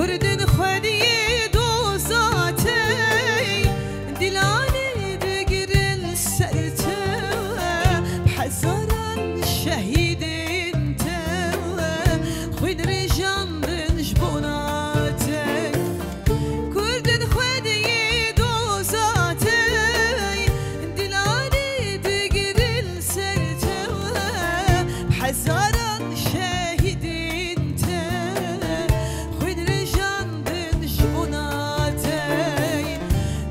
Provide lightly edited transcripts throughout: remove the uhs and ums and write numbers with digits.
کردن خودی دوزاتی دلانی دگرن سرته بحزارن شهیدین ته خوین رجاندن جبوناتی کردن خودی دوزاتی دلانی دگرن سرته بحزارن شهیدین ته خوین رجاندن جبوناتی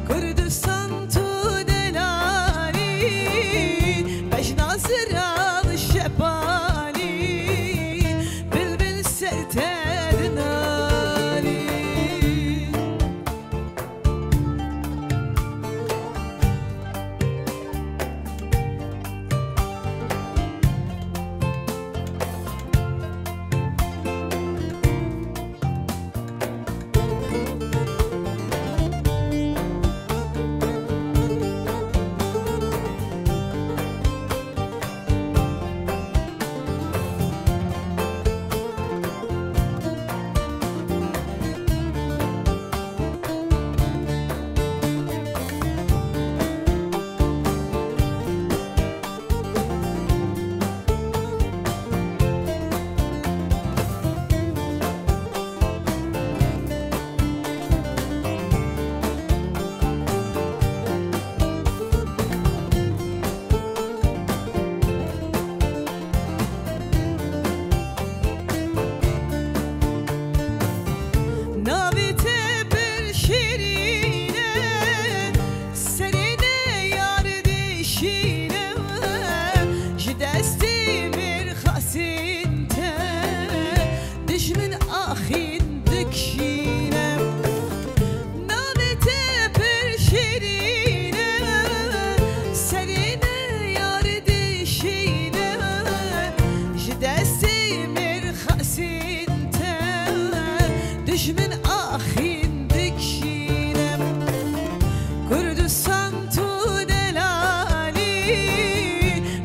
کردستان تو دلالی بجنازر آل شبالی بلبل سرتر نالی نابت بر شیرینه سرینه یار دیشینه جدستی مرخصین ته دشمن آخین دکشینه نابت بر شیرینه سرینه یار دیشینه جدستی مرخصین ته دشمن آخین دکشینم کردستان تو دلالی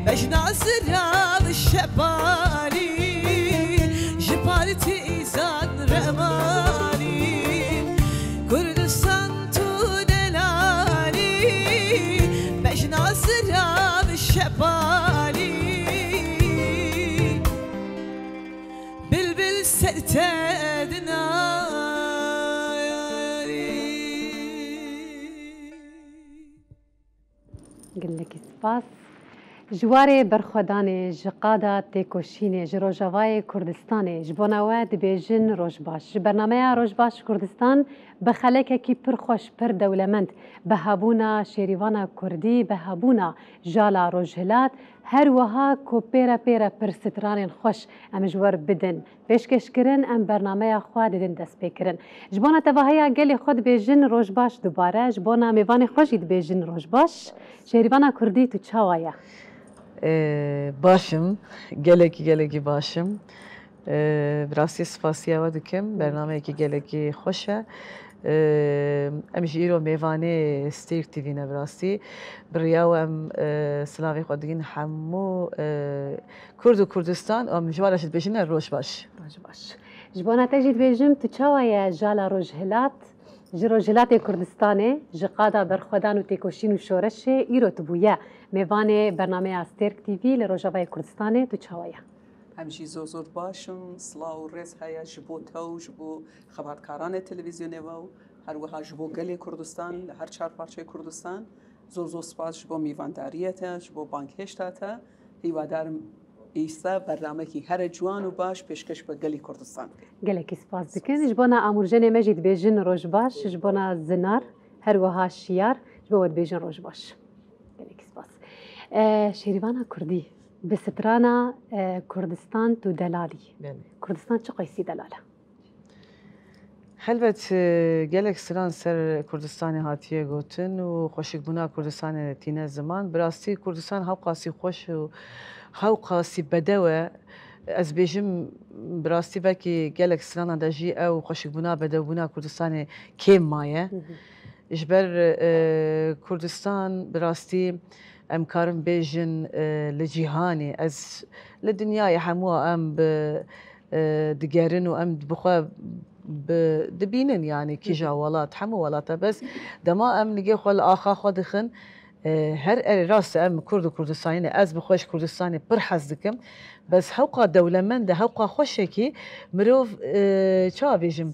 بجنازر آل شبالی جپارتی ایزان رمالی کردستان تو دلالی بجنازر آل شبالی بلبل سرتد قل لك سپاس جواري برخوداني جقادا تيكوشيني جروجاواي كردستاني جبوناوا دبيجن روجباش برنامه روجباش كردستان بخلك كي پرخوش پر دولمند بهابونا شيريوانا كردي بهابونا جالا روجهلات هر وها کو پیرا پیرا پر ستران خوش ام جوار بدن پیشکش کرن ام برنامه خوا ددن دست پیکرن جبونا تواهیا گلی خود بیجن روجباش دوباره جبونا میوان خوشی بیجن روجباش شيريوانا كردي تو چاوایا باشم geleki başım براستی سپاسیا و دکم برنامه کی geleki خوشه امش ایرو میوانه ستیک تیوی نبراستی بریاو ام سلاوی خودگین همو کرد و کردستان ام جوالش بيجن روش باش جبونا تجد بیجم تو چاوایا جالا روجهلات جروجهلات کردستانه جقادا برخودان و تیکوشین و شورش ایرو تبویا میوان برنامه استرک تیوی لروجاوای کردستانه تو چاوایا همیشه زور باشم سلاو رز هیا جبو تو جبو خبرکاران تلویزیونی و هر وها جبو گلی کردستان هر چهار پارچه کردستان زور سپاس جبو میوانداریت جبو بانک هشتاتا هیوادارم ایسا برنامه کی هر جوان و باش پیشکش به گلی کردستان گلکی سپاس دکن جبونا امورجن مجید بیجن روج باش جبونا زنار هر وها شیار جبو بیجن روج باش گلکی سپاس شيريوانا كردي بسترانا كردستان تو دلالي كردستان چه قيسي دلاله هلبت gelek سران سر کردستان هاتیه گوتن و خوشک بنا کردستان تینه زمان براستی کردستان هاو قاسی خوش و هاو قاسی بدوه از بیجم براستی وکی gelek سران داجی او خوشک بنا بدو بنا کردستان کم مایه جبر کردستان براستی ام کارم بیجن لجیهانی از لدنیای همو ام دگرن و ام بخوا دبينن يعني كيجا ولات حمو ولاتا بس دما ام نجي خو الاخا خو دخن هر راس ام كرد كردستاني از بخوش كردستاني برحز دكم بس هوقا دولمنده هوقا خوشكي مروف چا بيجم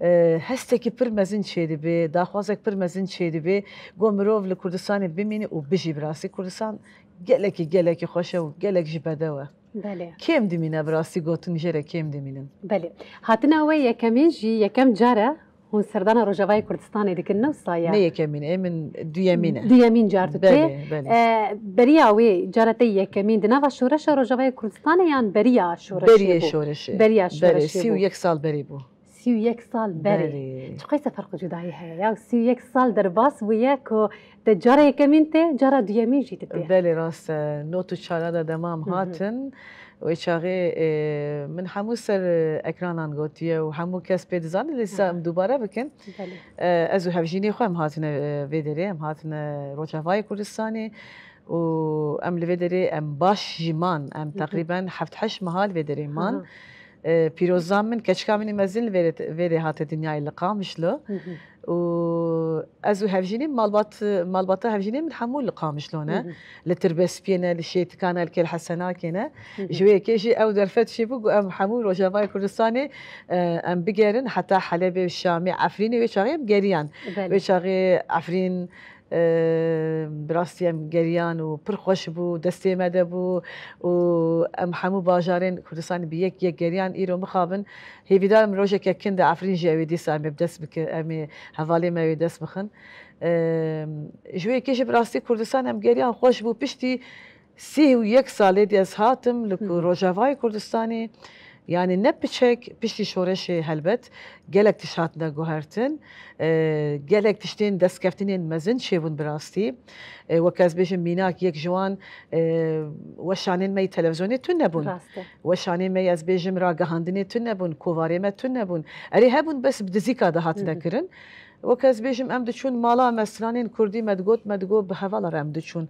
هستكي پر مزن شيدي بي داخوازك پر مزن شيدي بي گو مروف لكردستاني بميني وبجي براسي كردستان گلكي خوشه و گلك جبدوه بله كيم دمينا براسي گوتن جره كيم دمينن بله هاتنا وي يكمين جي يكم جاره هون سردانا روجاواي كردستاني دكنا وصايا نه يكمين اي من دو يمينه دو يمين جارتو بله بله بريا وي جارتي يكمين دنا شورش روجاواي كردستاني يان بريا شورش بري شورش بريا شورش 31 سال بري بو 31 سال بري شو قيس فرق جداي هي يا 31 سال درباس وياكو تجاره يكمين تي جاره دو يمين جيت تي بله راس نوتو شالادا دمام هاتن ويشاغي من حمو سر اكرانان گوتيه و حمو کس بيدزان لسه دوباره بكن ازو هفجيني خو ام هاتن فيدري ام هاتن روجافاي كردستاني و ام لفيدري ام باش جيمان ام تقريبا حفت حش مهال فيدري مان پیروزان من کچکا منی مزل ویری هات دنیای اللي قامش له و ازو هفجيني مالبات هفجيني من حمول اللي قامش لونه لتربس بينا لشيت كان الكل حسنا كنا جويه كيجي او درفت شي بو ام حمول روجافاي كردستاني ام بقرن حتى حلب الشامي عفريني وشاغي بقريان وشاغي عفرين براستي ام گریان و پر خوش بو دستی مده بو و ام حمو باجارين كردستان بيك يك گریان ايرو مخابن هي بدال من روجه كند عفرين جاوي دي سام بدس بك ام حوالي ما يدس بخن جوي كيش براستي كردستان ام گریان خوش بو پشتي 31 ساله دي از هاتم لكو روجافاي كردستاني يعني نبتشك بشتي شورشي هلبت جالك تشاتنا جوهرتن جالك تشتين دسكفتين مزن شيبون براستي وكاز بيجن ميناك يك جوان وشانين مي تلفزيوني تنبون وشانين مي از بيجن راقا هاندني تنبون كوفاري ما تنبون اري هبون بس بدزيكا دهاتنا كرن وكاز بيجم ام دچون مالا مسرانين كردي مدگو بهوالا ام دچون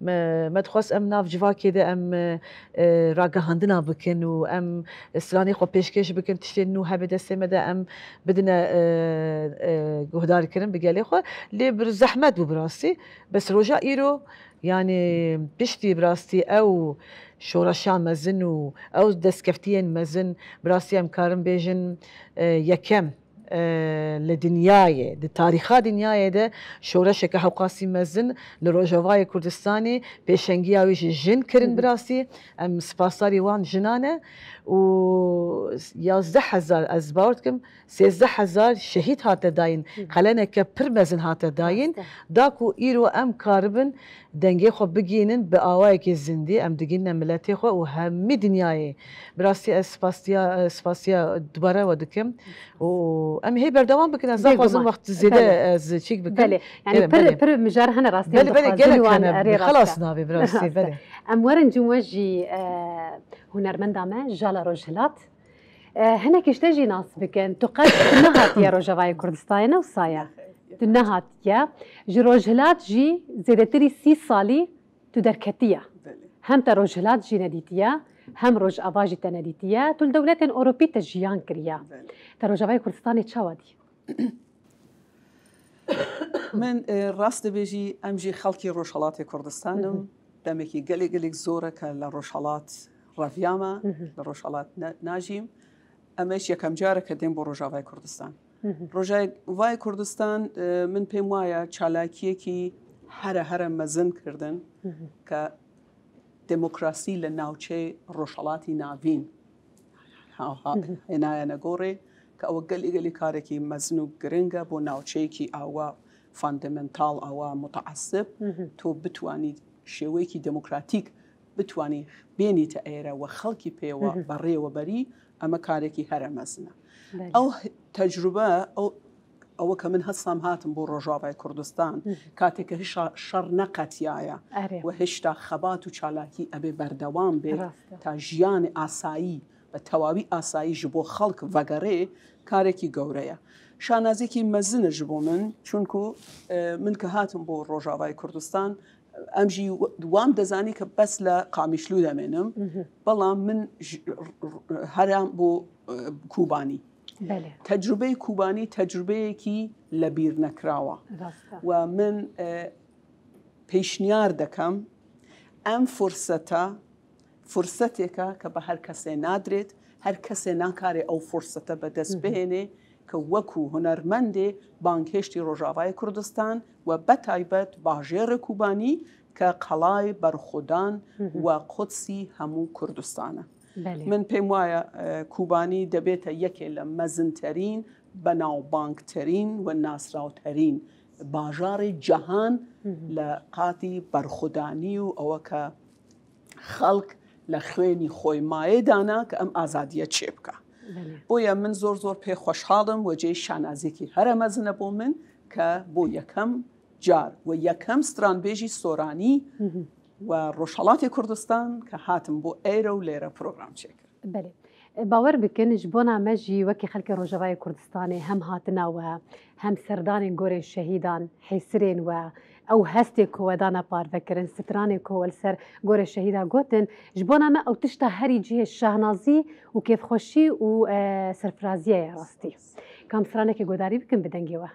مدخواست ام ناف جوا كده ام راقا هاندنا بكن و ام سراني خو پیشکش بكن تشتين نو هبه دسته مده ام بدنا گهدار كرن بقالي خو لي برزحمت بو براسي بس روجا ايرو يعني بشتي براستي او شورشان مزن او دسكفتين مزن براسي ام كارم بيجن يكم لدنياي لتاريخا دنياي ده شورشك حقاسي مزن لروجافاي كردستاني بيشنجيا ويش جن كرن براسي ام سباساري وان جنانه و 11000 از باورتكم 13000 شهيد هات داين خلنا كبر مزن هات داين داكو ايرو ام كاربن دنگي خو بگينن باوايك الزندي ام دگينا ملاتي خو وهم دنياي براسي سباسيا دوباره ودكم و ام هي بردوام بكنا زاخوزن وقت زياده از تشيك بكم بله يعني بر مجار هنا راستي بله خلاص نابي براسي بله ام ورن جوجي هنرمندا ما جالا روجهلات هنا كشتجي ناس بكن تقد نهات يا روجافاي كردستان وصايا نهات يا جي روجهلات جي زيدتري 6 سالي تدركتيا هم تروجهلات جي نديتيا هم روج افاجي تنديتيا تول دولات اوروبي تجيان كريا تروجافاي كردستان تشاودي من راست بيجي امجي خلقي روشالات كردستانم دمكي قلق زورك لروشالات رافياما لروشالات ناجيم امش يكم جارك دين بو روجافاي كردستان روجافاي كردستان من بيموايا چالاكيكي هر مزن كردن ك ديمقراسي لناوچه روشالاتي ناوين هنا انا غوري كأو قلي كاركي مزنو جرينجا بو ناوچيكي أو فاندمنتال أو متعصب تو بتواني شويكي ديمقراطيك بتواني بيني تأيرا وخلقي بيوا بري وبري أما كاركي هرا مزنا أو تجربة أو كمن هالصام هاتم بو روجافاي كردستان كاتك هشا شر نقتيايا وهشتا خبات وشالاكي أبي بردوام بي تاجيان آسايي بتوابي آسایی جبو خلق وگره کاری کی گوریه. شانازی کی مزن جبو من چونکو من که هاتم بو روجافاي کردستان امجی دوام دزانی که بس لا قامیشلو دمنم بلا من هرام بو کوبانی تەجروبەی کوبانی تەجروبەیەکی لەبیر نەکراوە و من پێشنیار دەکەم ئەم فرسەتێکە کە بە هەر کەسێ نادرێت، هەر کەسێ ناکارێ ئەو فرسەتە بەدەست بهێنێ کە وەکو هونەرمەندێ بانگهێشتی ڕۆژاوای کوردستان و بەتایبەت باژێڕە کوبانی کە قەڵای بەرخودان و قودسی هەموو کوردستانە. من پێم وایە کوبانی دەبێتە یەکێ لە مەزنترین بەناوبانگترین و ناسراوترین باژاری جەهان لە قاتی بەرخودانی و ئەوە کە خەڵک لە خوێنی خۆی مایەدانا کە ئەم ئازادیە چێ بکە. بۆیە من زۆر پێ خۆشحاڵم وەجێی شانازێکی هەرە مەزنە بۆ من کە بۆ یەکەم جار و یەکەم سترانبێژی سۆرانی و ڕۆژهەڵاتی کوردستان کە هاتم بۆ ئێرە و لێرە پرۆگرام چێکرد. باوەڕ بکەن ji بۆ نامەژی وەکی خەڵکی ڕۆژاوای کوردستانی هەم هاتنەوە هەم سەردانی گۆرێ شەهیدان حیسرێن و ئەو هەستێک کۆوەدانە پارڤەکردن سترانێک کۆوەل سەر گۆرە شەهیدا گوتن ji بۆ نامە ئەو تشتا هەری جێ شەهنازی و کێفخۆشی و سەرفرازیایە ڕاستی کام سرانێکی گۆداری بکەن بدەنگەوە.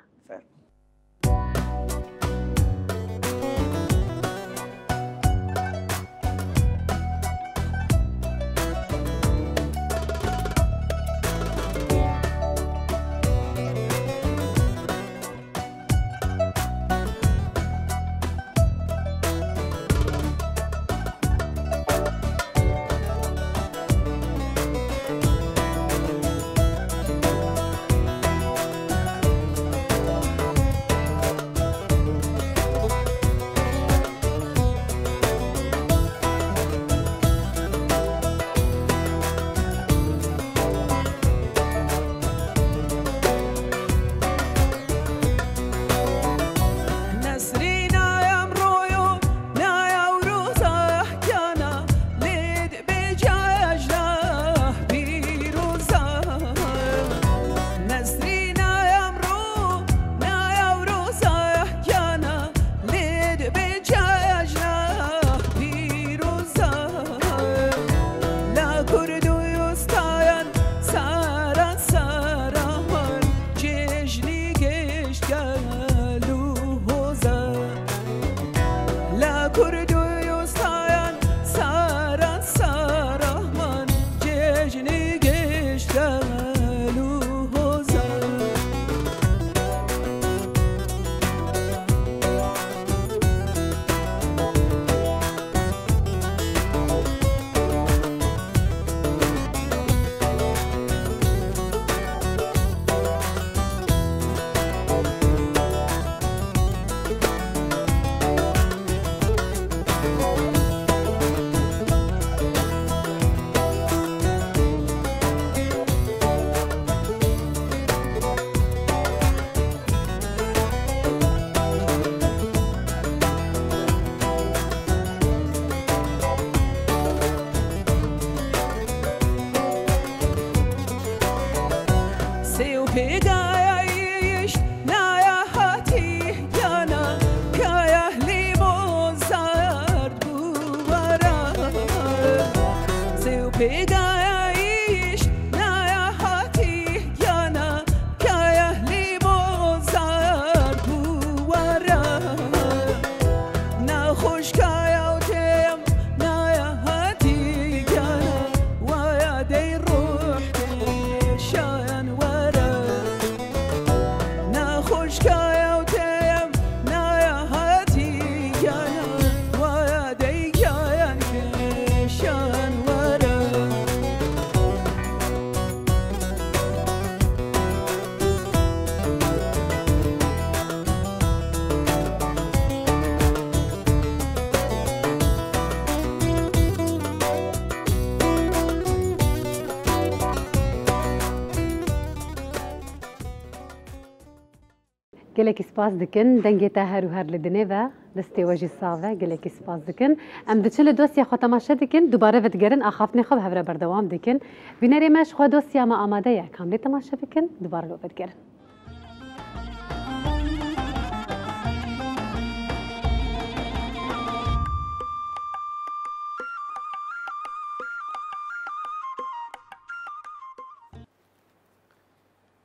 gelekî spas dikin dengê te her û her li dinê ve destê we jî sav e gelekî spas dikin em diçin li dosya xwe temaşe dikin dubare vedigerin axaftinê xwe bi hev re berdewam dikin bînerê me ji xwe dosya me amade ye kam lê temaşe bikin dubare li vedigerin.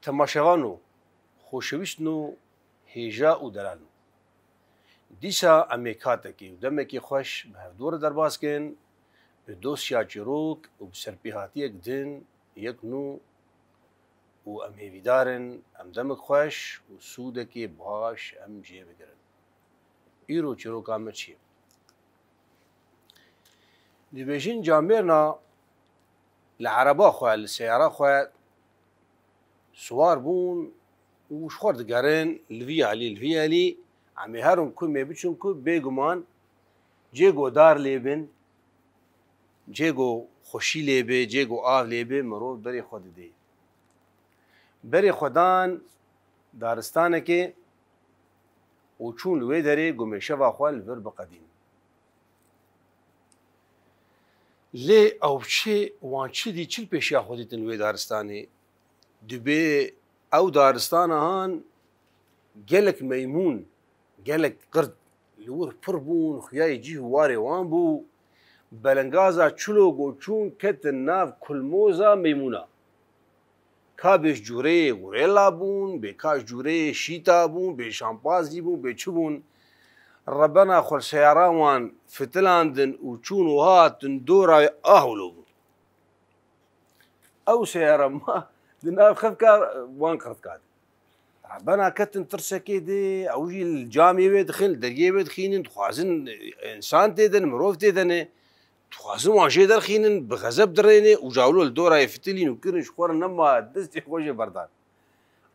تماشەوان و خۆشەویستن و هێژا و دەران دیسا ئەمێ کاتێکی و دەمێکی خۆش بە هەردووەرە دەرباسکەن بە دۆسیا چیرۆک و سەرپێهاتیەک دن یەک نو و ئەم هێویدارن ئەم دەمک خۆش و سوودێکی باش ئەم جێ بگرن ئیرۆ چیرۆکامە چییە؟ دەبێژین جامێرنا لە عەرەبا خۆیان لە سەیارە خۆیان سوار بوون و شخۆر دەگەڕێن لڤیالی ئەمێ هەرم کومێ بچون کو بێگومان جێگۆ دار لێبن جێگۆ خۆشی لێبێ جێگۆ ئاو لێبێ مرۆڤ بەرێ خۆ دەدێ بەرێ خۆدان دارستانێکێ و چوون لێ دەرێ گومێشەڤا خۆ لەڤەر بەقەدیم لێ ئەو بچێ وان چدی چل پێشیا خۆ دیتن وێ دارستانێ دەبێ ئەو دارستانە هان gelek meymun gelek qird li wir pir bûn xuyayê cî warê wan bû belengaza çilok û çûn ketin nav kulmoza meymûna ka bêj cureyê gurêla bûn bê ka ji cureyê şîta bûn bê şampazî bûn bê çi bûn rebena xwelseyara wan fitilandin û çûn û hatin dora ahwlo bûn ew seyara ma di nav xevka wan qird بنا كتن ترسكي دي او جي الجامي ويد خل دريه ويد خينن تخازن انسان تيدن مروف تيدن تخازن واجي در خينن بغزب دريني وجاولو الدوره يفتلين وكرن شخور نما دستي خوجي بردان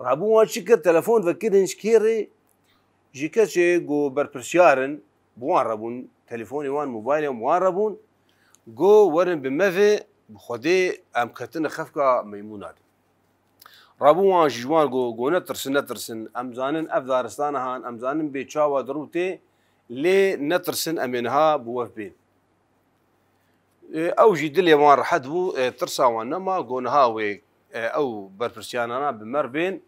رابو واش كر تليفون فكرن شكيري جيكاتشي جو بربرشيارن بوان رابون تليفوني وان موبايلي وان رابون جو ورن بمفي بخدي ام كتن خفكا ميمونات رابوان جوان جو نترسن امزانن اف دارستان هان امزانن بي چاوا دروتي لي نترسن امنها بوف بين او جي دلي وان رحد بو ترسا وانما جونها وي او بربرسيانانا بمربين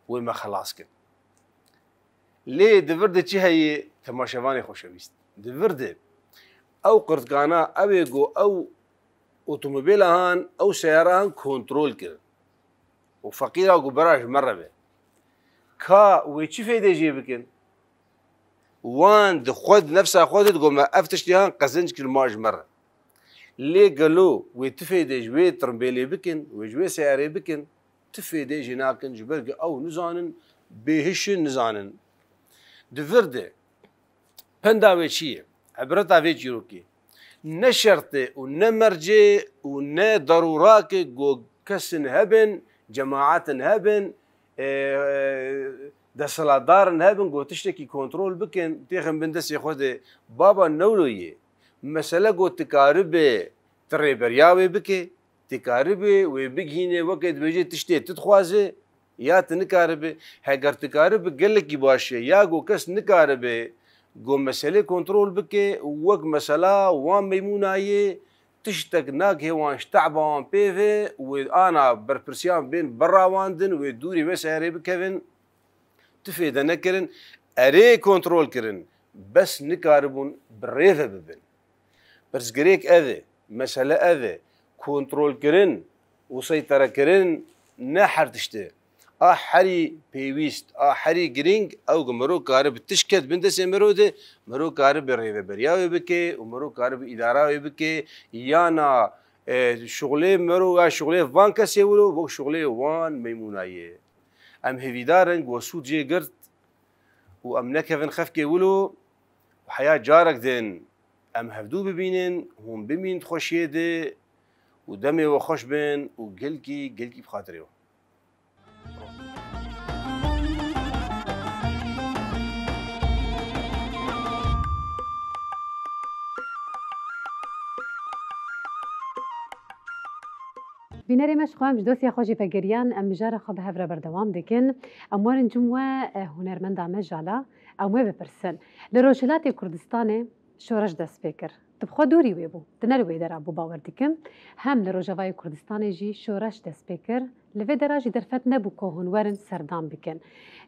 وما خلاص كن لي دفرد چي هي تماشاواني خوشويست دفرد او قرتقانا او جو او اوتوموبيل هان او سيارة هان كنترول كن وفقيرة وبراج مرة به كا ويشي فايدة يجيبكن وان دخود نفسها خودت قوم افتش ليهان قزنج كل ماج مرة ليه قالوا ويتفيدة جوي ترمبيلي بكن وجوي سياري بكن تفيدة جناكن جبرق او نزانن بهشن نزانن دفرده پندا ويشي عبرتا ويشي روكي نشرته ونمرجي ون ضروراك جو كسن هبن جماعات هبن دسلادار هبن قو تشتكي كنترول بكن تيخن بندسي خود بابا نولويه مسألة قو تكاربه تريبرياوي بكي تكاربه وبيجيني وقت بيجي تشتي تتخوازي يا تنكاربه هاجر تكاربه قلكي باشي يا قو كس نكاربه قو مسألة كنترول بكي وق مسألة وان ميمونايه تشتك ناك هوان شتعبان بيفي وانا بربرسيان بين براواندن ودوري بس هري بكفن تفيد نكرن اري كنترول كرن بس نكاربون بريفه ببن بس جريك اذي مسألة اذي كنترول كرن وسيطرة كرن نحر تشتي حري بيويست حري جرينج او مرو كارب تشكت بندس مرودة مرو كارب ريفه برياوي بكي ومرو كارب اداره بكي يانا شغله مرو شغله وان كسيولو بو شغله وان ميمونايه ام هيفيدارن وسود جي قرت وام نكفن خفكي ولو وحياه جارك دين ام هفدو ببينن هم بمين خوشيده ودمي وخوش بين وقلكي بخاطريو بینەری مەش خۆم دۆسیا خۆشی پەگەریان ئەم بژارە خۆ بە هەورە بەردەوام دەکەن ئەموارن جموە هونەرمەندا مەژالا ئەموێ بپرسن لە ڕۆژهەڵاتی کوردستانê شورش دست بکر تبخوا دوری وی بو دنر وی در ابو باور دیکم هم لروجاوای کردستان جی شورش دست بکر لوی دراجی درفت نبو کهون ورن سردان بکن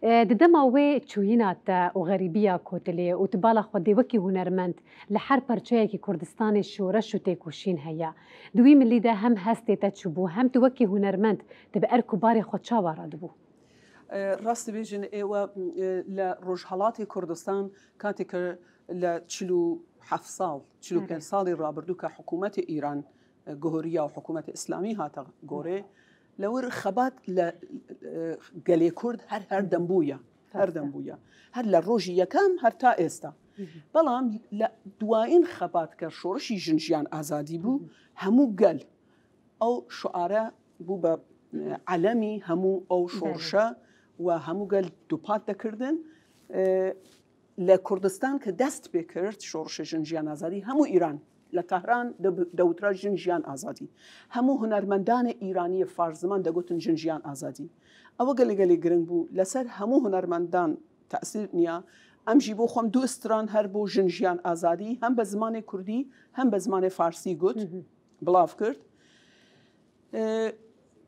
ددم اوی چوینات و غریبیا کوتلی و تبالا خودی وکی هنرمند لحر پرچه کی کردستان شورش و تکوشین هیا دوی ملی ده هم هستی تچبو هم تو وکی هنرمند تبع ارکبار خودشا وارد بو راست بيجن ايوا لروجهالاتي كردستان كانت ل تشلو حفصال تشلو كان صالي رابردوكا حكومة ايران جوهرية وحكومة اسلامي هاتا جوري لو خبات ل قالي كرد هر دنبويا هر لروجيا كان هر تا استا بلام لا دوائن خبات كشورشي جنجيان ازادي بو همو قال او شعراء بو علمي همو او شورشا و همو قال دوپات دکردن لکردستان که دست بکرد شورش جنجیان آزادی همو ایران لتهران دوترا جنجیان آزادی همو هنرمندان ایرانی فارزمان دگوتن جنجیان آزادی او گلی گرنگ بو لسر همو هنرمندان تأثیر نیا ام جیبو خم دو استران هر بو جنجیان آزادی هم به زمان کردی هم به زمان فارسی گوت بلاف کرد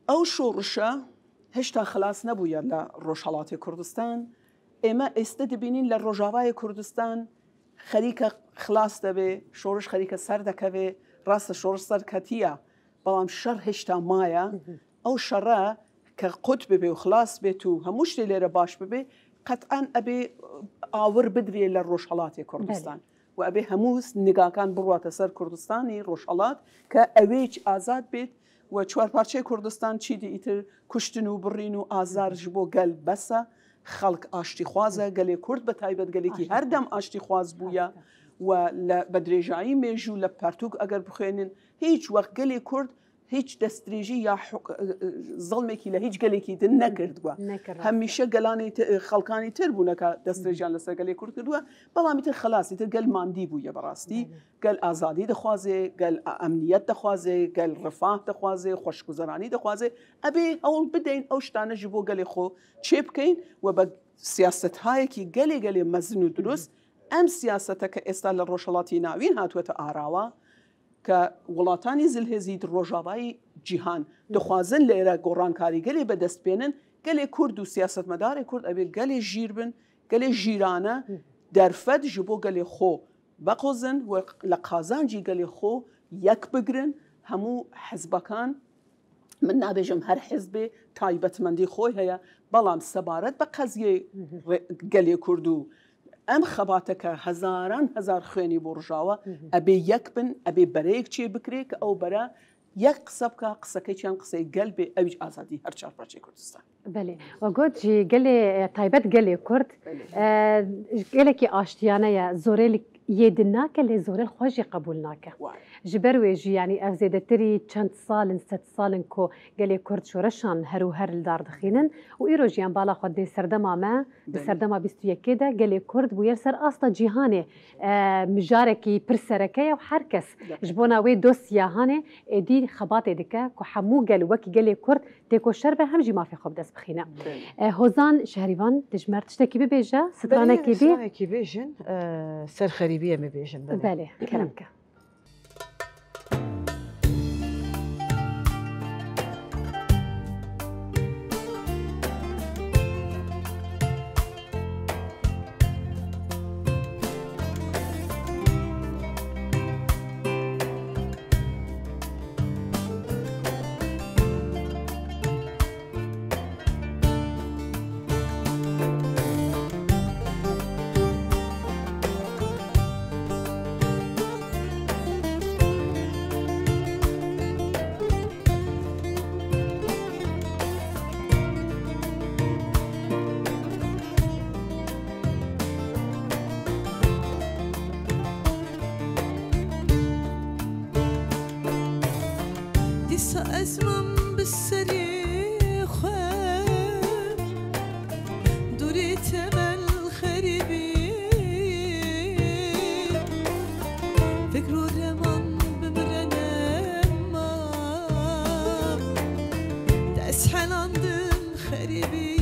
او شورشا هشتا خلاص نبويا لروجهالات كردستان اما استدبينين للروجاواي كردستان خريكه خلاص دبي شورش خريكه سر دكبي راس شورش سر كتيا بلام شر هشتا مايا او شرا كقطب بي وخلاص بيتو هموش ليره باش ببي قطعا ابي آور بدري للروجهالات كردستان وابي هموس نگاكان بروات سر كردستاني روجهالات كاويج آزاد بيت و چوار پارچه کردستان چی دی ایتر کشتن و برین و آزار جبو گل بسا خلق آشتی خوازه گلی کرد به تایبت گلی که هر دم آشتی خواز بویا و بدرجایی میجو لپرتوک اگر بخوینن هیچ وقت گلی کرد هیچ دستریجی یا ظلمی که لهیچ گلی که دن نکرد گوا همیشه گلانی خلقانی تر بونه که دستریجان لسر گلی کرد کردوا بلا میتر خلاص ایتر گل ماندی بویا براستی گل آزادی دخوازه گل امنیت دخوازه گل رفاه دخوازه خوشگذرانی دخوازه ابی اول بدین اوشتانه جبو گلی خو چیپ کین و با سیاست های که گلی مزن و درست ام سیاست که استال روشلاتی ناوین هاتوت آراوا که ولاتانی زلهزید روجاوای جهان دخوازن لیره گورانکاری گلی به دست بینن گلی کرد و سیاست مدار کرد ابی گلی جیر بن گلی جیرانه درفت جبو گلی خو بقوزن و لقازانجی گلی خو یک بگرن همو حزبکان من نابجم هر حزب تایبت مندی خوی هیا بلام سبارت به قضیه گلی کردو ام خباتك هزار خيني برجاوة أبي يكبن أبي بريك شيء بكريك أو برا يقصبك قصكي كان قصي قلبي أبيج آزادي هر شهر برشي كردستان. بله وقد جي قلي طيبت قلي كرد قلي كي آشتيانا يا زوري يدناك اللي زوري الخوجي قبولناك. جبروي جي يعني أفزيد تري چند سالن 6 سالن كو قلي كرد شورشان هرو هر الدار دخينن وإيرو جيان بالا خود دي سردما ما بسردما 21 كده قلي كرد ويرسر أصلا جيهاني مجاركي برسركية وحركس جبونا وي دوسيا هاني دي خباطي ديكا كو حمو قلي وكي قلي كرد تيكو شربة همجي ما في خب دس بخينا هوزان شهريفان تجمر تشتكي ببيجا سترانة كيبي سترانة كيبيجن سر خريبية مبيجن بله كلامك اسمم بالسريع خير دوري تمل خريبي فكرو رمان بمرنا ما تسحل عندم خريبي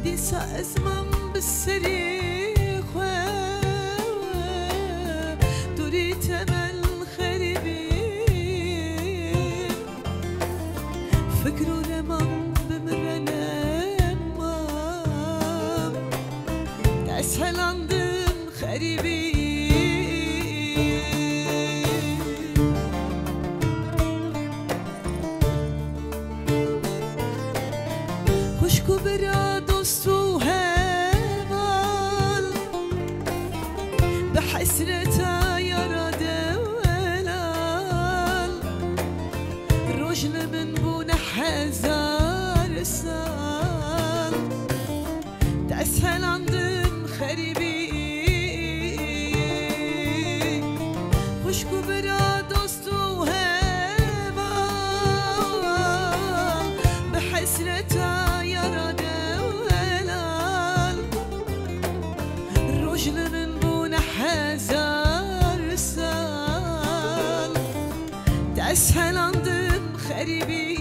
دي اسمم بالسريع رمان بمرنم تسهلاندم خریبی خوشکو برا دوست و هوال به حسرت یارد ولال رجل من بون هزار سال تسهلاندم خریبی خوشکو برا دوست و هوال به حسرت یارد ولال رجل من بون هزار سال تسهلاندم خریبی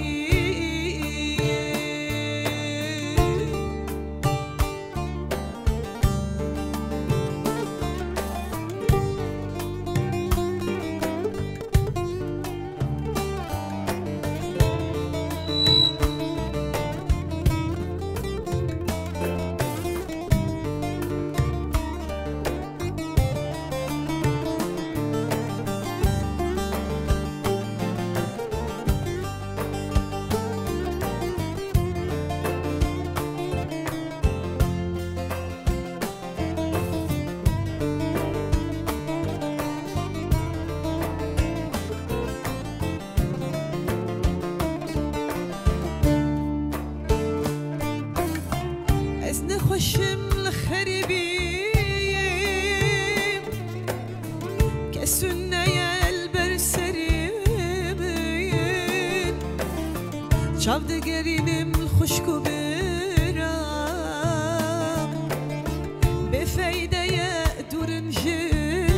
از نخوشم لخربیم که سنه البر سریبین چاودگرینم خوشکو برم به فایده دورن جمن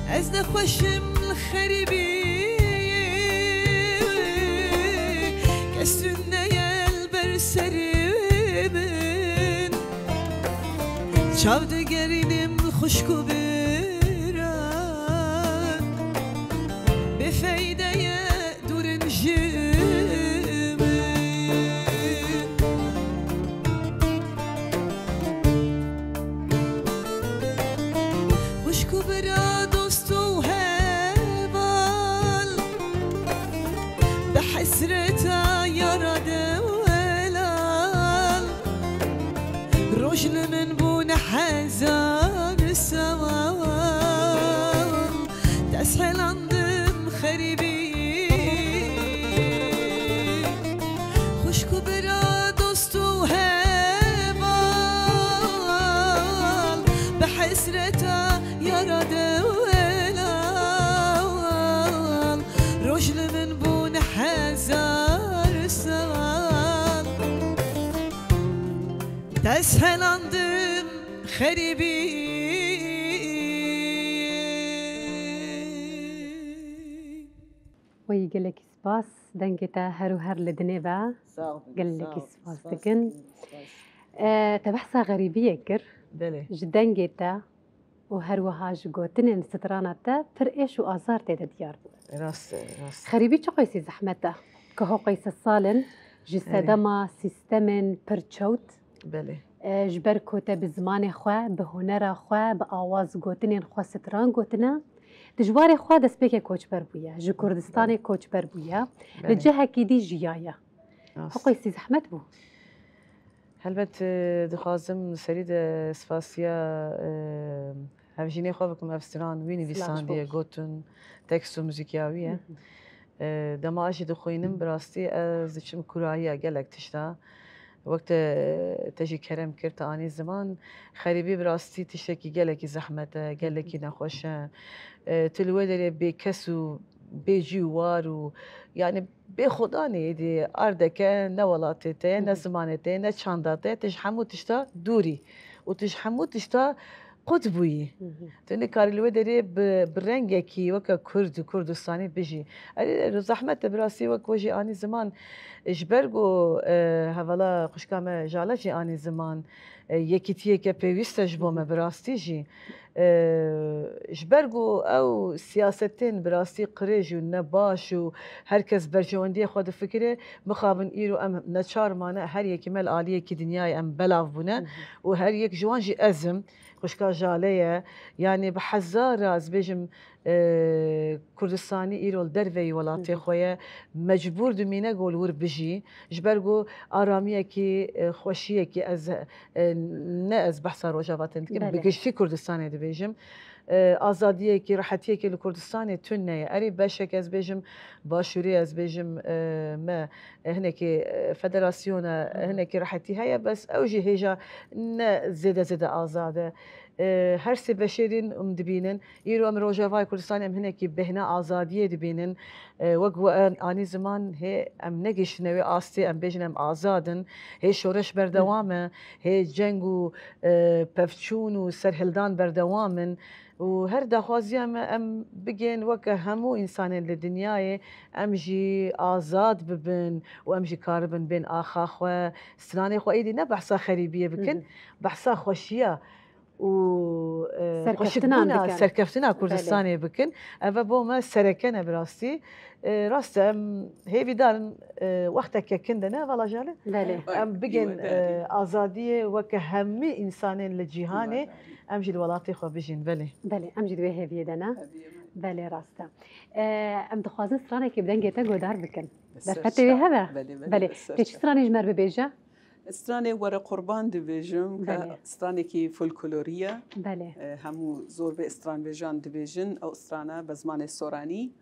از نخوشم لخربیم که سنه سریبن چاودگرینم خوشکو برم به فایده دورن جمن خوشکو برا دوست و هوال به حسرت یارد رجل من بون هزار سوال تسهلاندم خریبی خوشکو برا دوست و هوال به حسرت یارد ولال رجل من بون هزار سوال تسهلاندم خریبی وی گلکی سپاس دنگتا هر و هر لدنه با گلکی سپاس دکن تبحثا غریبیه کر بله جدنگتا و هر وهاج گوتنین سترانتا پر ایش و آزار تیدا دیار بود راست خریبی چه قیسی زحمتا که هو قیس سالن جسدما سیستمن پرچوت بله جبر کوته به زمان خواه به هنر خواه به آواز گوتنین خواه ستران گوتنه دجوار خواه دست پیک کوچبر بویا جو کردستان کوچبر بویا لجه کی جیایا هو قیسی زحمت بو هلبت دخوازم سرید سفاسیا هفجینی خواه بکم افستران وینی ویساندیه گوتن تکست و موزیکیاویه دما اجی دخوینم براستی از چم کراییه گلک تشتا وقت تجي كرم كرت آني زمان خريبي براستي تشتكي قالك زحمة قالك نخوشة تلوي دري بكسو بجوار يعني بخداني دي أردك نولاتي نزمانتي نشانداتي تجحمو تشتا دوري وتجحمو تشتا قطبوي توني كاري الوي دري برنجكي وكا كرد كردستاني بيجي زحمة براسي وك وجي آني زمان جبرگو هوالا خوشکام جالجی آنی زمان یکی تیه که پیوسته جبوم براستی جی جبرگو او سیاستین براسی قریج و نباش و هر کس برجواندی خود فکره مخابن ایرو ام نچار مانه هر یکی مل عالیه کی دنیای ام بلاف بونه و هر یک جوان جی ازم خوشکا جالیه یعنی بحزار از بیجم کردستانی ایرول دروی ولاتی خویه مجبور دمینه گول ور بجی جبرگو آرامیه کی خوشیه کی از نه از بحث روجاواتن بگشتی کردستانی دبیجم آزادیه کی راحتیه کی لکردستانی تونه اری باشک از بیجم باشوری از بیجم ما هناك فدراسيون هناك راحتي هيا بس اوجي هيجا زيادة آزاده هر سه بشرين دبينن يرو ام روجافاي كردستان ام هناك بهنا آزادية دبينن وقو اني زمان هي ام نگش نوي آستي ام بيجن ام آزادن هي شورش بردوامه هي جنگو پفچون و سرهلدان بردوامن و هر دخوازی ام بگین وکه همو انسان لدنیای ام جی آزاد ببن و ام جی کاربن بین آخا خو سنانه خو ایدی نه بحثا خریبیه بکن بحثا خوشیه و سرکفتنا کردستانی بکن اما با ما سرکنه براستی راسته هیوی دارن وقتا که کندنه والا جاله ام بگین آزادیه وکه همه انسان لجیهانه ام جی الولاتی خو بجین بله ام جی دوی هیوی دنا بله راسته ام دخوازن سرانه که بدن گیتا گودار بکن در فتوی هبه بله که چی سرانه جمر ببیجه استرانه ورا قربان دبیجم که استرانه کی فولکلوریه بله همو زور به استران بیجان دبیجن او استرانه بزمان سورانی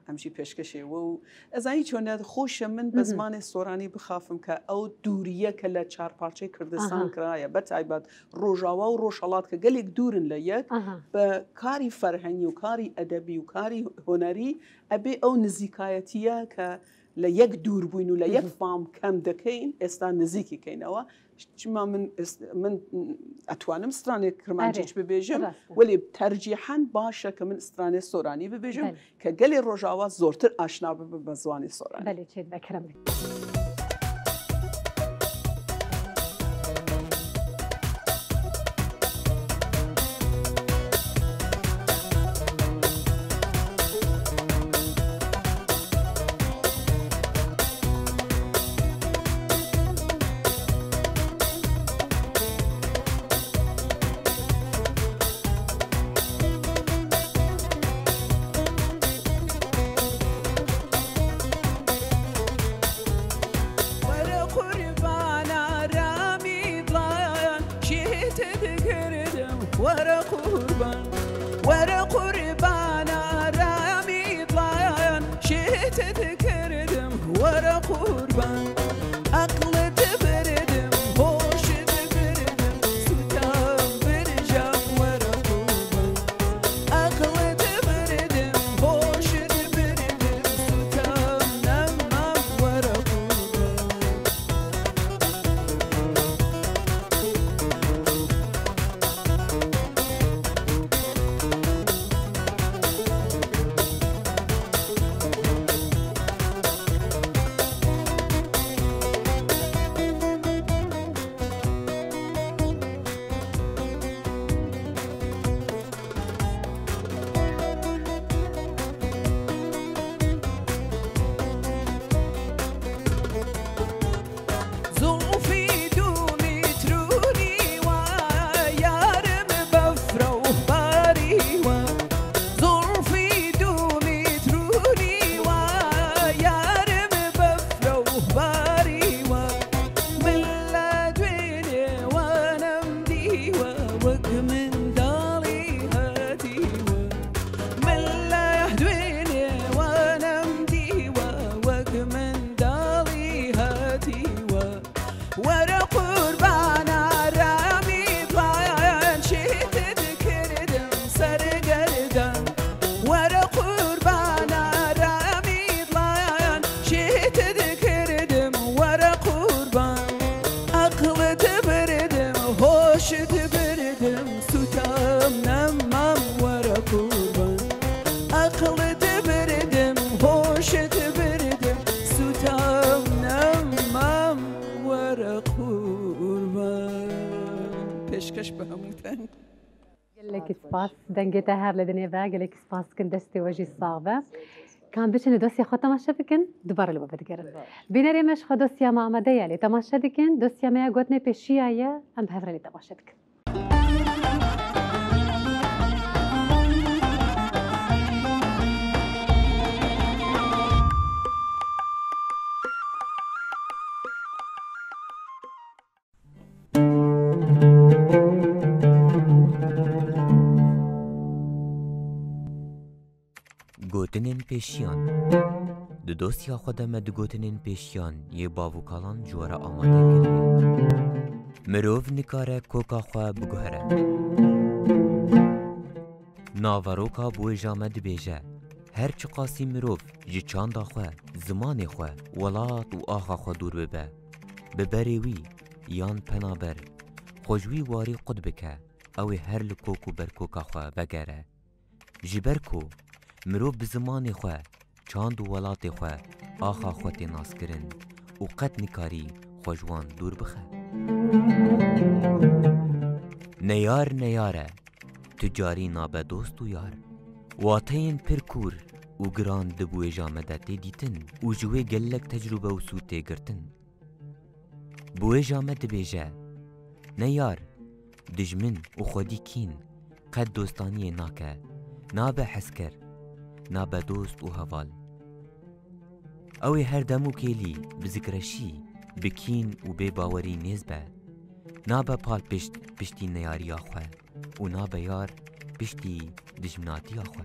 همچی پیشکشه و از این چون خوش من بزمان سورانی بخافم که او دوریه که ل چهار پارچه کردستان کرایه بتعبد روجاوا و روشالات که گلیک دورن لیک به کاری فرهنگی و کاری ادبی و کاری هنری ابی او نزیکایتیه که لیک دور بوین و لیک فام کم دکین استا نزیکی کینوا چما من اتوانم استرانه کرمانچیچ ببیجم ولی ترجیحاً باشه که من استرانه سورانی ببیجم که گلی روجاوا زورتر آشنا به زبان سورانی بله چه بکرم gelek spas dengete her ledine ve gelek spas kin desti wajî save. Kan biçin dosya xwe temaşe bikin, dubare li bedigerin. Bînerê me ji xwe dosya me amade ye lê temaşe dikin, dosya me ya gotine pêşiya ye, em bi hev re lê temaşe bikin. گوتنین پیشیان دو دosya xwe de me digotinên pêşiyan yê bavûkalan ji were amade kiriye. Mirov nikare koka xwe biguhere. Navaroka bu wê ja me dibêje her çi qasî mirov ji çanda xwe, zimanê xwe, welat û axa xwe dûr bibe. Bi berê wî yan penaber xwe ji wî warî qut bike, ew ê her li kok û berkoka xwe vegere. Ji ber ku mirov bi zimanê xwe, çand û welatê xwe, axa xwe tê naskirin û qet nikarî xwe ji wan dûr bixe. Neyar neyare, tu carî nabe dost û yar. Wateyên pir kûr û giran di bu wê ja me de tê dîtin û ji wê gelek tecrübe û sûd tê girtin. Bu wê ja me dibêje, neyar, dijmin û xwedî kîn, qet dostaniyê nake, nabe hesker, nabe dost û heval. Ew ê her dem û kêlî bi zikreşî, bi kîn û bêbawerî nêz be. Nabe pal pişt piştî neyariya xwe û nabe yar piştî dijminatiya xwe.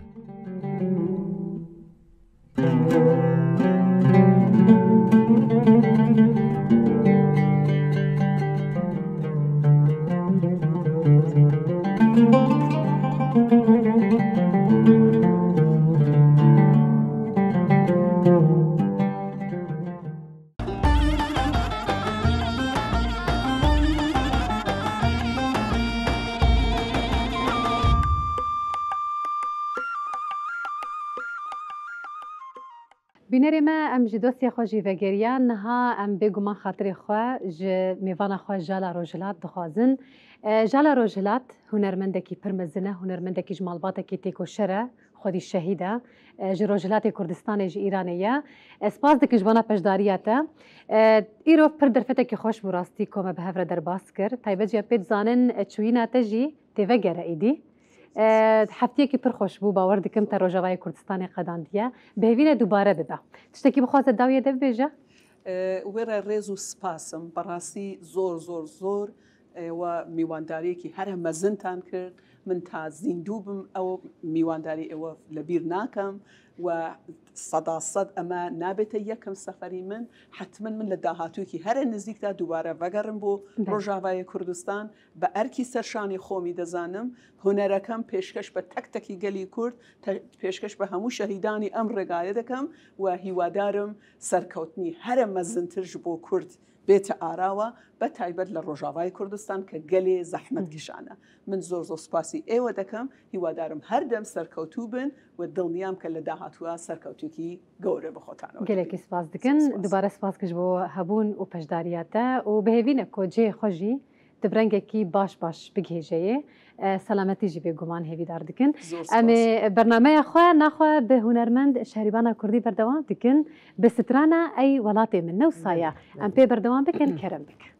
بینەرê me em ji dosyê xwe jî vegeriyan niha em bêguman xatirê xwe ji mêvana xwe Jala Rojhilat dixwazin. Jala Rojhilat hunermendekî pir mezin e, hunermendekî ji malbatekî têkoşer e, xwedî şehîd e. Ji Rojhilatê Kurdistanê ji Îranê ye. Spas dikin ji bona peşdariya te. Îro pir derfetekî xweş bû rastî ku me bi hev re derbas kir. Taybet ya pê dizanin çûyîna te jî tê vegere êdî. Heftiyekî pir xweş bû, bawer dikim te Rojavayê Kurdistanê qedandiye. Bêhevîne dubare bibe. Tiştekî bixwaze dawiyê de bibêje? وێرە ڕێز و سپاسم بەڕاستی زۆر زۆر زۆر و میوانداریەکی هەرە مەزنتان کرد من تا زیندوو بم ئەو میوانداری ئێوە لەبیر ناکەم و سەداسەد ئەمە نابێتە یەکەم سەفەری من حتمما من لە داهاتوویەکی هەرە نزیکدا دووبارە ڤەگەڕم بۆ ڕۆژاوای کوردستان بە ئەرکی سەرشانی خۆمی دەزانم هونەرەکەم پێشکەش بە تەکتەکی گەلی کورد پێشکەش بە هەموو شەهیدانی ئەم ڕێگایە دەکەم و هیوادارم سەرکەوتنی هەرە مەزنترش بۆ کورد بێتە ئاراوە بە تایبەت لە ڕۆژاوای کوردستان کە گەلێ زەحمەت کشانە من زۆر زۆر سپاسی ئێوە دەکەم هیوادارم هەردەم سەرکەوتوو بن و دڵنیام کە لە داهاتووە سەرکەوتوکی گەورە بخۆتانەوە gelekî spas dikin dubare spas kir ji bo hebûn û peşdariya te û bihêvîne ku cihê xwe jî di rengekî baş baş bigihêjeyê selametî jî bêguman hêvîdar dikin em ê bernameya xwe naxwe bi hunermend şehrîbana Kurdî berdewam dikin bi strana ey welatê min newsaya em pê berdewam bikin kerem bikin.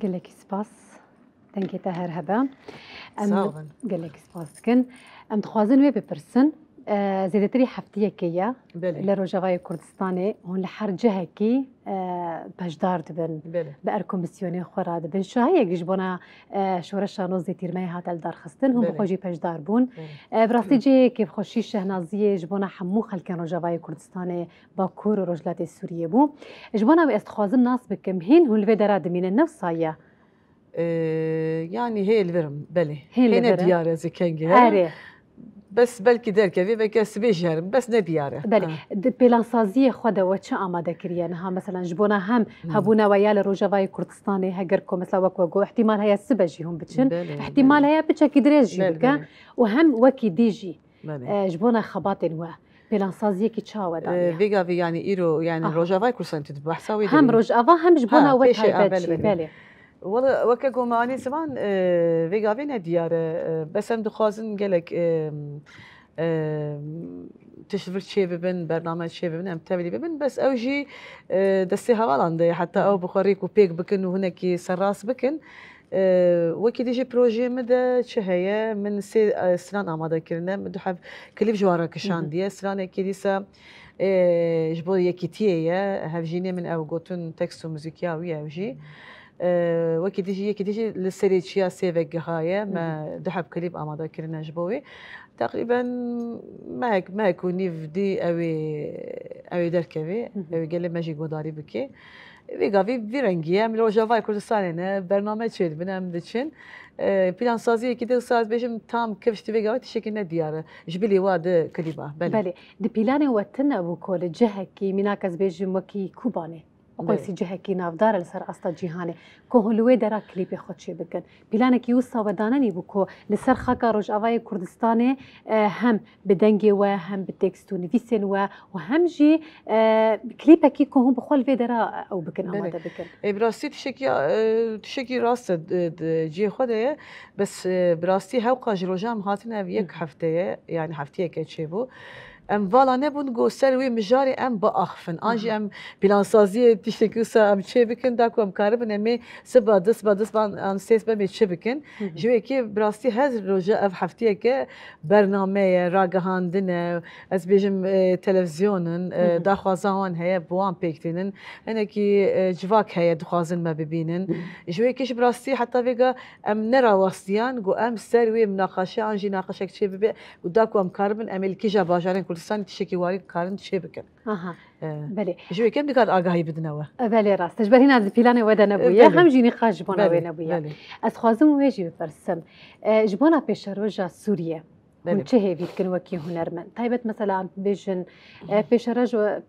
gelekî spas dengê te her hebe. Sağ olun. Gelekî spas dikin. Em dixwazin wê bipirsin zêdetirî heftiyekê ye Belê. li Rojavayê Kurdistanê hûn li her cihekî bejdar dibin. Belê. Bi erkomisyonê xwe ra dibin. Şahiyek ji bona şoreşa nozê tîrmeyê hat eldarxistin hûn bi xwe jî bejdar bûn. Bi rastî cihekê xweşî şehnaziyê ji bona hemû xelkên Rojavayê Kurdistanê Bakur û Rojhilatê Sûriyê bû. Ji bona wê ez dixwazim nas bikim hîn hûn li vê dera dimînin ne saye. Yani hê verim belê. Hê li Hê ne verim. diyare zikengê. Erê. Bes belki derkevî ve kes bêjerim. Bes ne diyare. Belê. Di pêlansaziyê xwe de we çi amadekiriye niha mesela ji bona hem hebûna we ya li Rojavayê Kurdistanê heger ku mesela wek got ihtimal heye sibe jî hûn biçin. İhtimal heye biçekî dirêj jî bike û hem wekî dî jî ji bona xebatên we. Pêlansaziyekî çawa we daniye. Vêgavî yani îro yani Rojavayê Kurdistanê tu behsa wê Hem rojava hem ji bona we pêşê, taybet belê, jî. belê. Belê. Valla weke gomanî ziman vêgavê ne diyare. Bes em dixwazin gelek tişvir çê bibin, bername çê bibin, em tevlî bibin. Bes ew jî destê hevalan de heta ew bixwe rêk û pêk bikin û hinekî serrast bikin. Wekî dijî projeyê me de çi heye min sê silan amadekirine min duhev klîp ji wan re kişandiye. Silanekî dîsa ji bo yekîtiyê ye hevjînê min ew gotin tekst û muzîkiya wî ew jî. Wekî dijî yekî dijî li serê çiya sê vegehaye me duhev klîp amadekirine ji bo wê. Teqrîben mehek û nîv dî ew ê derkevê ew gelê me jî godarî bike. Vêgavî vî rengî ye em li Rojavayê Kurdistanê ne bername çê dibin em diçin. Plansaziyekî de saz bêjim tam kevş tî vêgavê tişekî ne diyare ji bilî wa di klîba. Belê. Di pîlanê we tin nebû ku li cihekî mînak ez bêjim wekî Kubanê. Qoysî cihekî navdar li ser asta cîhanê ku hûn li wê dera klîpê xwe çê bikin. Pîlanekî wisa we danenî bû ku li ser xaka Rojavayê Kurdistanê hem bi dengê we hem bi tekst û nivîsên we û hem jî klîpekî ku hûn bi xwe li vê dera ew bikin amade bikin. Bi rastî tişekî rast ciyê xwe de ye bes bi rastî hewqa ji rojan hatin ev yek hefteye yani heftiyeke çêbû. Em vala nebûn got ser wê mijarê em biaxivin. An jî em plansaziyê tiştekî wisa em çê bikin da ku em karibin em ê siba dis an sês bemê çi bikin. Ji wê kê bi rastî her roja ev heftiyeke bername ye, ragihandin e, ez bêjim televizyonin, daxwazan wan heye bi wan pêktînin. Hinekî civak heye dixwazin me bibînin. Ji wê kê jî bi rastî heta vêga em nerawastiyan got em ser wê minaqaşe an jî naqaşek çê bibe û da ku em karibin em ê li kîja bajarên Kurdistanê tişekî warî karin çê bikin. Belê. Ji wê kêm dikar agahî bidinewe. Belê rast. Ji ber hîna di pîlanê we de nebûye hem jî nîqa ji bona wê nebûye. Ez xwazim wê jî bipirsim. Ji bona pêşeroja Sûriye hûn çi hêvî dikin wekî hunermend? Taybet mesela bêjin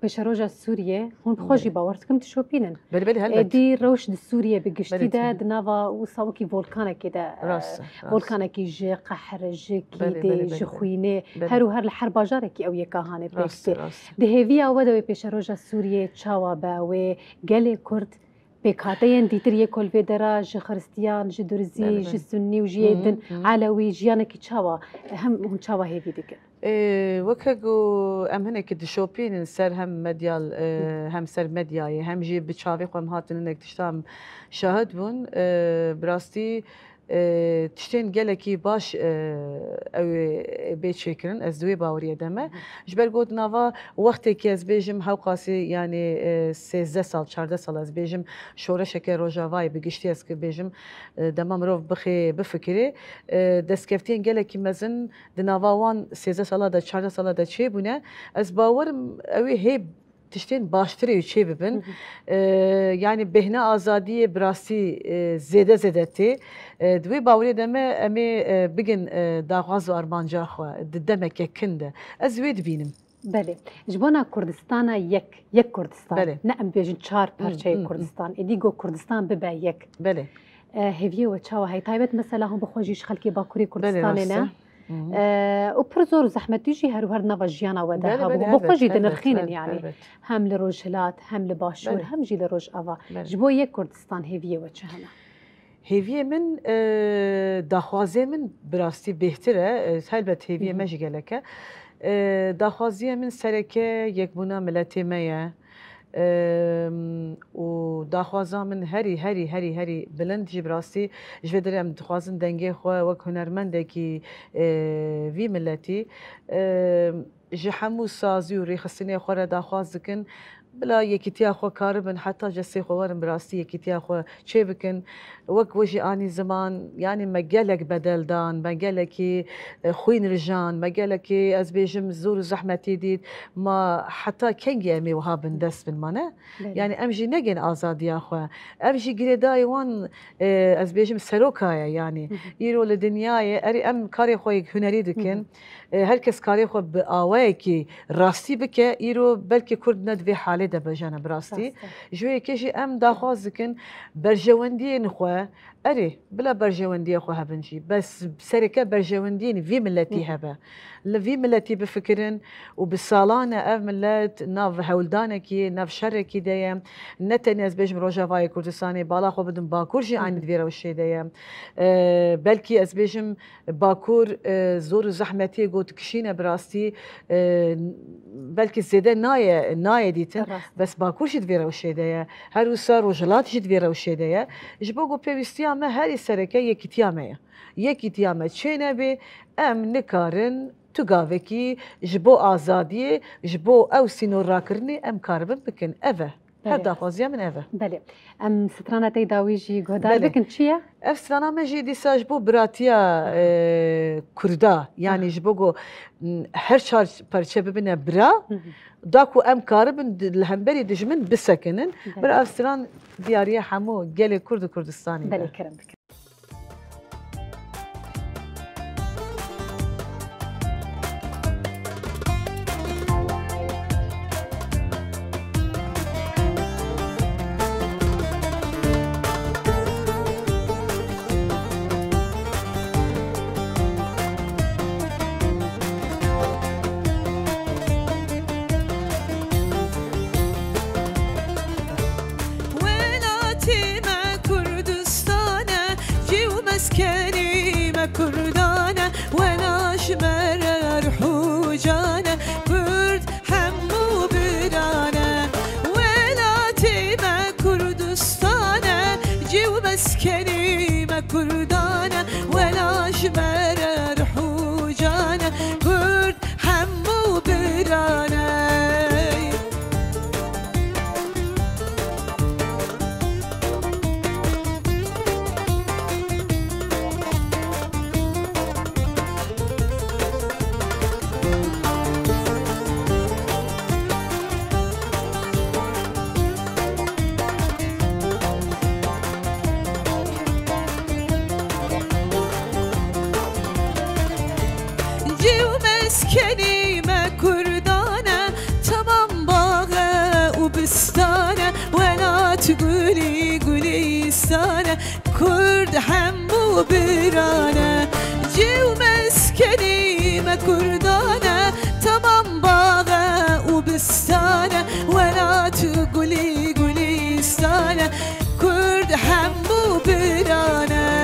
pêşeroja Sûriye hûn bi xwe jî bawer dikim tişopînin. Belê belê helbet. Dî rewş di Sûriye bi giştî de di nava wisa wekî volkanekê de volkanekî ji qehr ji kîdê ji xwînê her û her li her bajarekî ew yeka hane pêktê. Di hêviya we de wê pêşeroja Sûriye çawa be wê gelê Kurd pêkhatiyen dîtir yê kol vê dera ji xristiyan ji durzî ji sunnî û ji yê din alewî jiyanekî çawa hem hûn çawa hêvî dikin. Weke got em hinekî dişopînin ser hem medyal hem ser medyayê hem jî bi çavê xwe em hatin hinek tiştan şahid bûn bi rastî tiştên gelekî baş ew ê bê çêkirin ez di wê baweriye deme. Ji ber got nava wextekî ez bêjim hewqasî yani 13 sal 14 sal ez bêjim şoreşeke Rojavayê bi giştî ez bêjim dema mirov bixê bifikirê destkeftiyên gelekî mezin di nava wan 13 sala da 14 sala da çêbûne ez bawerim ew ê hê tiştên baştirê çê bibin. Yani bêhna azadiyê bi rastî zêde zêdetê di wê bawerê de me em ê bigin daxwaz û armanca xwe di demeke kin de ez wê dibînim. Belê. Ji bona Kurdistana yek Kurdistan. Ne em bêjin çar parçeyê Kurdistan. Êdî got Kurdistan bibe yek. Belê. Hêviyê we çawa heye taybet mesela hûn bi xwe jî ji xelkê Bakurê Kurdistanê ne? û pir zor zehmetî jî her û her nava jiyana we de hebû. Bi xwe jî dinirxînin yani. Hem li Rojhilat, hem li Başûr, hem jî li Rojava. Ji bo yek Kurdistan hêviyê we çi hene? Hêviyê min daxwazê min bi rastî bêhtir e helbet hêviyê me jî gelek e. Daxwaziyê min sereke yekbûna miletê me ye. و داخوازا من هری بلند جی براستی جوی داری ام دخوازن دنگی خواه وک هنرمنده کی وی ملتی جی همو سازی و ریخستینی خواه را داخواز دکن بلا یکیتیا خو کاربن حتی جسی خوارن براستی یکیتیا خو چه بکن وک وجی آنی زمان یعنی مجالک بدل دان مجالکی خوین رجان مجالکی از بیجم زور زحمتی دید ما حتی کنگی امی وها بندست بالمانه یعنی امجی نگین آزادی خو امجی گریدای وان از بیجم سروکای یعنی ایرو لدنیای اری ام کاری خوی هنری دکن هر کس کاری خو به آوایی کی راستی بکه ایرو بلکه کرد ندوی حاله ده بجانه براستی جوی کشی ام داخواز دکن برجواندی نخوا اری بلا برجواندی خو هبنجی بس سرکه برجواندی وی ملتی هبه لفي ملتي بفكرن وبالصالانة اف ملت ناف هولدانكي ناف شركي دايم نتني بيجم روجافاي كردستاني بالا خو بدن باكور جي عين دفيرا وشي دايم بلكي از بيجم باكور زور زحمتي قوت كشينا براستي بلكي زيادة ناية ديتن بس باكور جي دفيرا وشي دايم هروسا روجلات جي دفيرا وشي دايم جبوغو بيوستيا ما هاري سركة يكي تيامة چينا بي ام نكارن تقاوكي جبو آزادية جبو أو سينو راكرني ام كاربن بكن أفا هر داخوزيا من أفا بله ام سترانا تيداويجي قهدار بكن چيا؟ اف سترانا مجي ديسا جبو براتيا كردا يعني جبوغو هر شار پرچه ببنه برا داكو ام كاربن الهمبري دجمن بسكنن برا اف ستران دياريا حمو جالي كرد كردستاني بله كرم بكن كردانة وانا شمر حوجانة كرد حمو برانا ولاتي ما كردستانة جيو مسكني ما كردانة وانا شمر حوجانة كرد حمو برانا كلمة كردانة تمام باغة وبستانة ولا تقولي قوليستانة كرد حمو برانة جيو مسكني ما كردانة تمام باغة وبستانة ولا تقولي قوليستانة كرد حمو برانة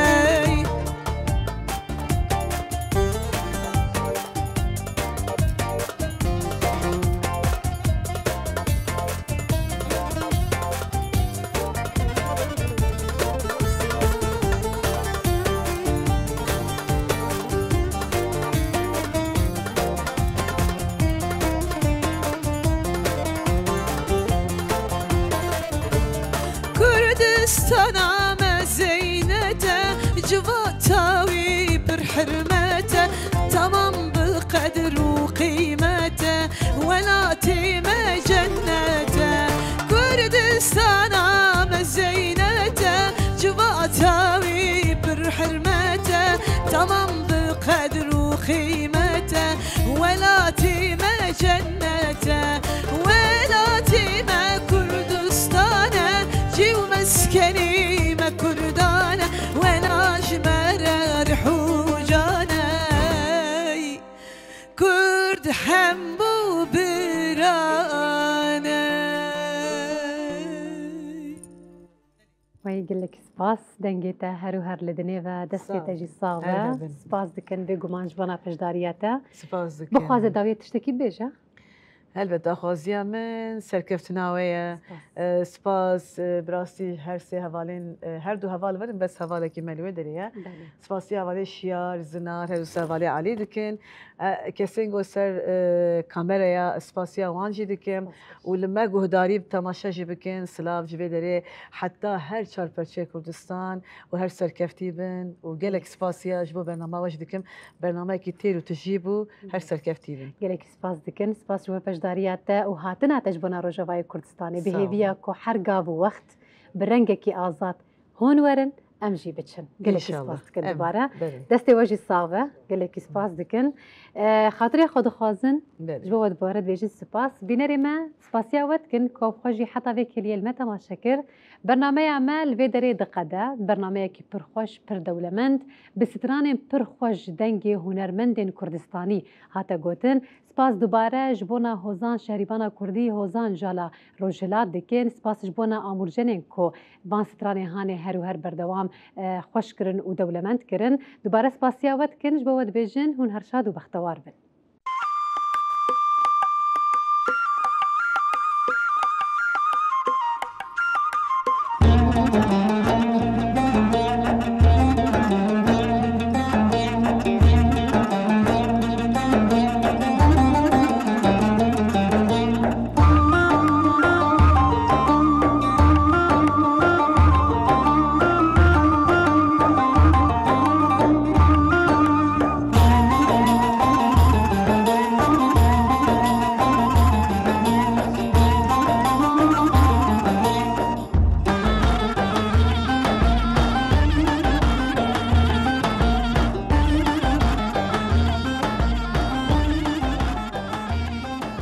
كردستان مزينته جواتاوي برحرمته تمام بالقدر وقيمته ولا تيمة جنته كردستان مزينته جواتاوي برحرمته تمام بالقدر وقيمته ولا تيمة جنته ولا تيمة كردستانه جيو مسكني ما كردانة وانا شمر حوجانة كرد حمو برانة ويقول لك سباس دنجيتا هرو هر لدنيفا دستي تجي صاغة سباس دكن بيقو مانج بنا فجدارياتا سباس دكن بخوازة داوية تشتكي بيجا هلبت داخوازیه من سرکفتناویه سپاس براستی هر سه حوالین هر دو حوال ورن بس حواله که ملوه دریه سپاسی حواله شیار زنار هر سه حواله علی دکن کسین گو سر کامرا یا سپاسی وانجی دکن ولما گهداری تماشا جی بکن سلاف جبه داره حتی هر چهار پرچه کردستان و هر سرکفتی بن و گلک سپاسیا جبو برنامه واج دکم برنامه کی تیر و تجیبو هر سرکفتی بن گلک سپاس دکن سپاس جو پشداریات و هاتنا تجبنا روجاوای کردستانی بهیویا کو هر گاو وقت برنگکی آزاد هون ورن امجی بچن گلک سپاس دکن دوباره دستی واجی صاوه گلک سپاس دکن خاطری خود خوازن جو دوباره بیجن سپاس بینری ما سپاسیا وقت کن کوب خوجی حتی به کلیه المتا ما شکر برنامه عمل و دری دقیقه برنامه کی پرخوش پر دولمند بستران پرخوش دنگی هنرمندین کردستانی هاتا گوتن سپاس دوباره جبونا هوزان شهریبانا کردی هوزان جالا روجلات دکن سپاس جبونا آمورجنین کو بان ستران هانه هر و هر بردوام خوش کرن و دولمند کرن دوباره سپاسیا وقت کن جبوت بیجن هون هرشاد و بختوار بن